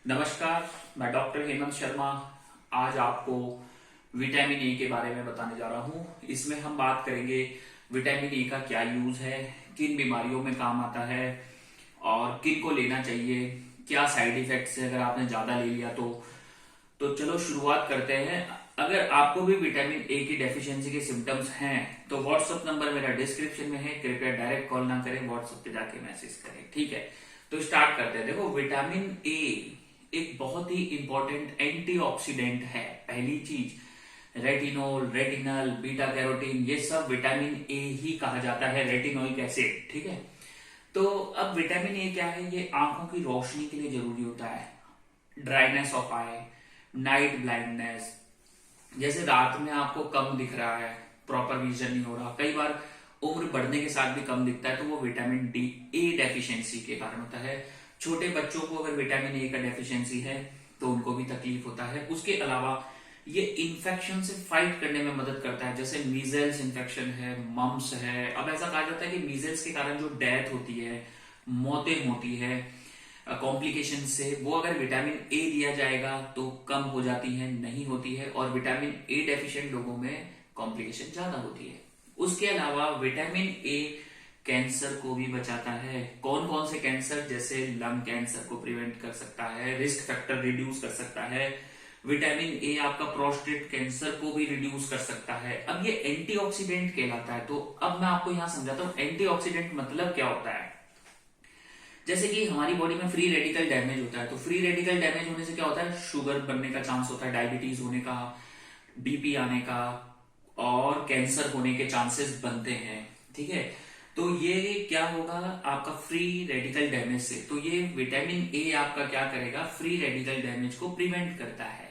नमस्कार। मैं डॉक्टर हेमंत शर्मा आज आपको विटामिन ए के बारे में बताने जा रहा हूँ। इसमें हम बात करेंगे विटामिन ए का क्या यूज है, किन बीमारियों में काम आता है और किन को लेना चाहिए, क्या साइड इफेक्ट्स है अगर आपने ज्यादा ले लिया तो चलो शुरुआत करते हैं। अगर आपको भी विटामिन ए की डेफिशिएंसी के सिम्टम्स हैं तो व्हाट्सएप नंबर मेरा डिस्क्रिप्शन में है, कृपया डायरेक्ट कॉल ना करें, व्हाट्सएप पे जाके मैसेज करें, ठीक है। तो स्टार्ट करते हैं। देखो, विटामिन ए एक बहुत ही इंपॉर्टेंट एंटीऑक्सीडेंट है। पहली चीज, रेटिनोल, रेटिनल, बीटा कैरोटीन, ये सब विटामिन ए ही कहा जाता है, रेटिनोइक एसिड, ठीक है। तो अब विटामिन ए क्या है? ये आंखों की रोशनी के लिए जरूरी होता है। Dryness of I, night blindness, जैसे रात में आपको कम दिख रहा है, प्रॉपर विजन नहीं हो रहा, कई बार उम्र बढ़ने के साथ भी कम दिखता है, तो वो विटामिन डी ए डेफिशिएंसी के कारण होता है। छोटे बच्चों को अगर विटामिन ए का डेफिशिएंसी है तो उनको भी तकलीफ होता है। उसके अलावा ये इन्फेक्शन से फाइट करने में मदद करता है, जैसे मीजल्स इन्फेक्शन है, मम्स है। अब ऐसा कहा जाता है कि मीजल्स के कारण जो डेथ होती है, मौतें होती है कॉम्प्लिकेशन से, वो अगर विटामिन ए दिया जाएगा तो कम हो जाती है, नहीं होती है। और विटामिन ए डेफिशिएंट लोगों में कॉम्प्लिकेशन ज्यादा होती है। उसके अलावा विटामिन ए कैंसर को भी बचाता है। कौन कौन से कैंसर? जैसे लंग कैंसर को प्रिवेंट कर सकता है, रिस्क फैक्टर रिड्यूस कर सकता है। विटामिन ए आपका प्रोस्टेट कैंसर को भी रिड्यूस कर सकता है। अब ये एंटीऑक्सीडेंट कहलाता है। तो अब मैं आपको यहां समझाता हूं एंटीऑक्सीडेंट मतलब क्या होता है। जैसे कि हमारी बॉडी में फ्री रेडिकल डैमेज होता है, तो फ्री रेडिकल डैमेज होने से क्या होता है? शुगर बनने का चांस होता है, डायबिटीज होने का, बीपी आने का और कैंसर होने के चांसेस बनते हैं, ठीक है। तो ये क्या होगा आपका फ्री रेडिकल डैमेज से? तो ये विटामिन ए आपका क्या करेगा? फ्री रेडिकल डैमेज को प्रिवेंट करता है।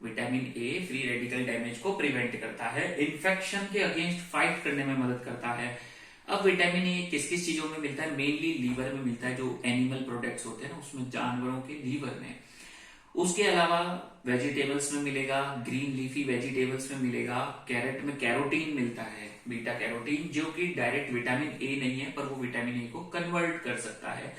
Vitamin A free radical damage को प्रिवेंट करता है, इन्फेक्शन के अगेंस्ट फाइट करने में मदद करता है। अब विटामिन ए किस किस चीजों में मिलता है? मेनली लीवर में मिलता है, जो एनिमल प्रोडक्ट्स होते हैं ना, उसमें जानवरों के लीवर में। उसके अलावा वेजिटेबल्स में मिलेगा, ग्रीन लीफी वेजिटेबल्स में मिलेगा। कैरेट में कैरोटीन मिलता है, बीटा कैरोटीन, जो कि डायरेक्ट विटामिन ए नहीं है, पर वो विटामिन ए को कन्वर्ट कर सकता है।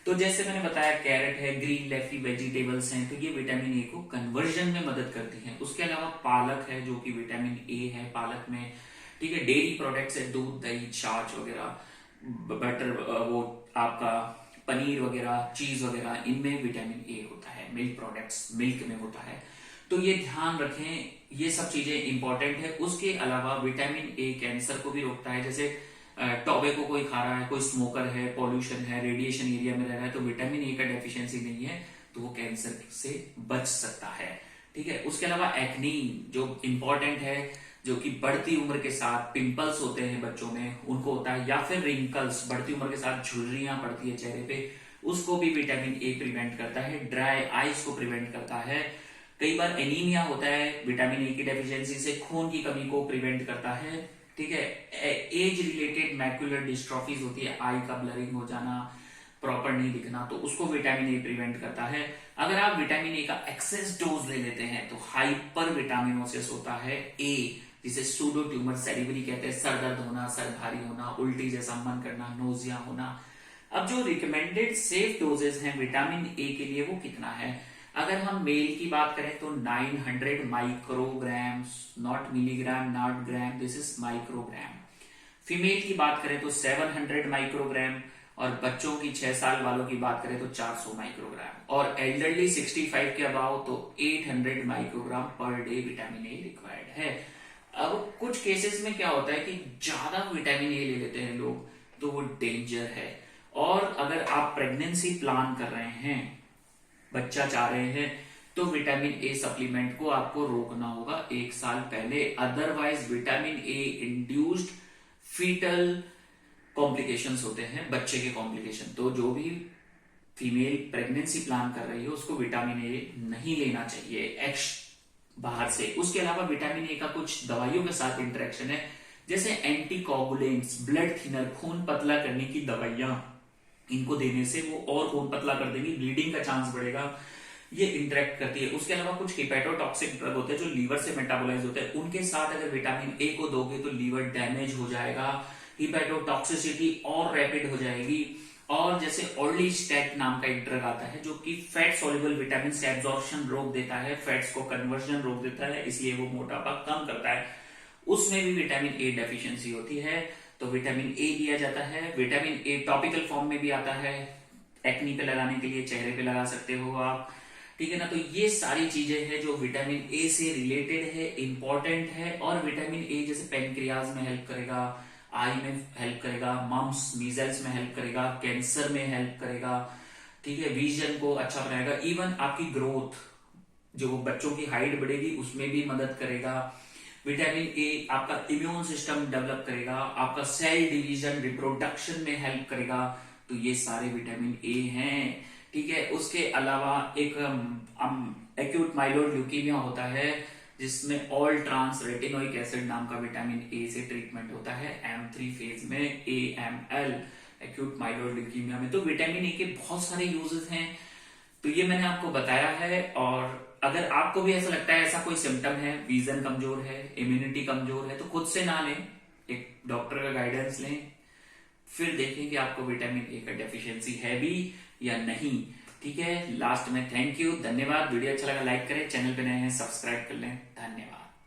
तो जैसे मैंने बताया, कैरेट है, ग्रीन लीफी वेजिटेबल्स हैं, तो ये विटामिन ए को कन्वर्जन में मदद करती हैं। उसके अलावा पालक है, जो कि विटामिन ए है पालक में, ठीक है। डेयरी प्रोडक्ट्स है, दूध, दही, छाछ वगैरह, बटर, वो आपका पनीर वगैरह, चीज वगैरह, इनमें विटामिन ए होता है। मिल्क प्रोडक्ट्स, मिल्क में होता है। तो ये ध्यान रखें, ये सब चीजें इंपॉर्टेंट है। उसके अलावा विटामिन ए कैंसर को भी रोकता है। जैसे टोबैको कोई खा रहा है, कोई स्मोकर है, पॉल्यूशन है, रेडिएशन एरिया में रह रहा है, तो विटामिन ए का डेफिशिएंसी नहीं है, तो वो कैंसर से बच सकता है, ठीक है। उसके अलावा एक्नी जो इंपॉर्टेंट है, जो कि बढ़ती उम्र के साथ पिंपल्स होते हैं बच्चों में, उनको होता है, या फिर रिंकल्स, बढ़ती उम्र के साथ झुर्रियां पड़ती है चेहरे पे, उसको भी विटामिन ए प्रिवेंट करता है। ड्राई आईज को प्रिवेंट करता है। कई बार एनीमिया होता है विटामिन ए की डेफिशिएंसी से, खून की कमी को प्रिवेंट करता है, ठीक है। एज रिलेटेड मैक्युलर डिस्ट्रॉफीज होती है, आई का ब्लरिंग हो जाना, प्रॉपर नहीं दिखना, तो उसको विटामिन ए प्रिवेंट करता है। अगर आप विटामिन ए का एक्सेस डोज ले लेते हैं तो हाइपर विटामिनोसिस होता है ए, जिसे सूडो ट्यूमर सेरिबरी कहते हैं। सर दर्द होना, सर भारी होना, उल्टी जैसा मन करना, नोजिया होना। अब जो रिकमेंडेड सेफ डोजेस हैं विटामिन ए के लिए, वो कितना है? अगर हम मेल की बात करें तो 900 microgram, not milligram, not gram, this is microgram. Female की बात करें तो 700 माइक्रोग्राम, और बच्चों की 6 साल वालों की बात करें तो 400 माइक्रोग्राम, और एल्डरली 65 के अबाव तो 800 microgram per day vitamin A required है। अब कुछ केसेस में क्या होता है कि ज्यादा विटामिन ए ले लेते हैं लोग, तो वो डेंजर है। और अगर आप प्रेगनेंसी प्लान कर रहे हैं, बच्चा चाह रहे हैं, तो विटामिन ए सप्लीमेंट को आपको रोकना होगा 1 साल पहले, otherwise vitamin A induced foetal complications होते हैं, बच्चे के कॉम्प्लिकेशन। तो जो भी फीमेल प्रेगनेंसी प्लान कर रही है उसको विटामिन ए नहीं लेना चाहिए एक्स बाहर से। उसके अलावा विटामिन ए का कुछ दवाइयों के साथ इंटरेक्शन है, जैसे एंटीकोगुलेंट्स, ब्लड थिनर, खून पतला करने की दवाइयां, इनको देने से वो और खून पतला कर देगी, ब्लीडिंग का चांस बढ़ेगा, ये इंटरेक्ट करती है। उसके अलावा कुछ हिपेटोटॉक्सिक ड्रग होते हैं जो लीवर से मेटाबोलाइज होते हैं, उनके साथ अगर विटामिन ए को दोगे तो लीवर डैमेज हो जाएगा, हिपेटोटॉक्सिसिटी और रैपिड हो जाएगी, और जैसे ऑर्लिस्टेट नाम का एक ड्रग आता है जो कि फैट सॉल्युबल विटामिन से एब्जॉर्प्शन रोक देता है, फैट्स को कन्वर्जन रोक देता है, इसलिए वो मोटापा कम करता है। उसमें भी विटामिन ए डेफिशिएंसी होती है, तो विटामिन ए दिया जाता है। विटामिन ए टॉपिकल फॉर्म में भी आता है, एक्नी पे लगाने के लिए, चेहरे पे लगा सकते हो आप, ठीक है ना। तो ये सारी चीजें हैं जो विटामिन ए से रिलेटेड है, इंपॉर्टेंट है। और विटामिन ए जैसे पेनक्रियाज में हेल्प करेगा, आई में हेल्प करेगा, मम्स मीजल्स में हेल्प करेगा, कैंसर में हेल्प करेगा, ठीक है, विजन को अच्छा बनाएगा, इवन आपकी ग्रोथ, जो बच्चों की हाइट बढ़ेगी उसमें भी मदद करेगा। विटामिन ए आपका इम्यून सिस्टम डेवलप करेगा, आपका सेल डिवीजन, रिप्रोडक्शन में हेल्प करेगा। तो ये सारे विटामिन ए हैं, ठीक है। उसके अलावा एक एक्यूट माइलोइड ल्यूकीमिया होता है जिसमें ऑल ट्रांस रेटिनोइक एसिड नाम का विटामिन ए से ट्रीटमेंट होता है M3 फेज में, AML, एक्यूट माइलोइड ल्यूकीमिया में। तो विटामिन ए के बहुत सारे यूजेस हैं, तो ये मैंने आपको बताया है। और अगर आपको भी ऐसा लगता है ऐसा कोई सिम्टम है, विजन कमजोर है, इम्यूनिटी कमजोर है, तो खुद से ना लें, एक डॉक्टर का गाइडेंस लें, फिर देखें कि आपको विटामिन ए का डेफिशिएंसी है भी या नहीं, ठीक है। लास्ट में थैंक यू, धन्यवाद। वीडियो अच्छा लगा लाइक करें, चैनल पे नए हैं सब्सक्राइब कर लें, धन्यवाद।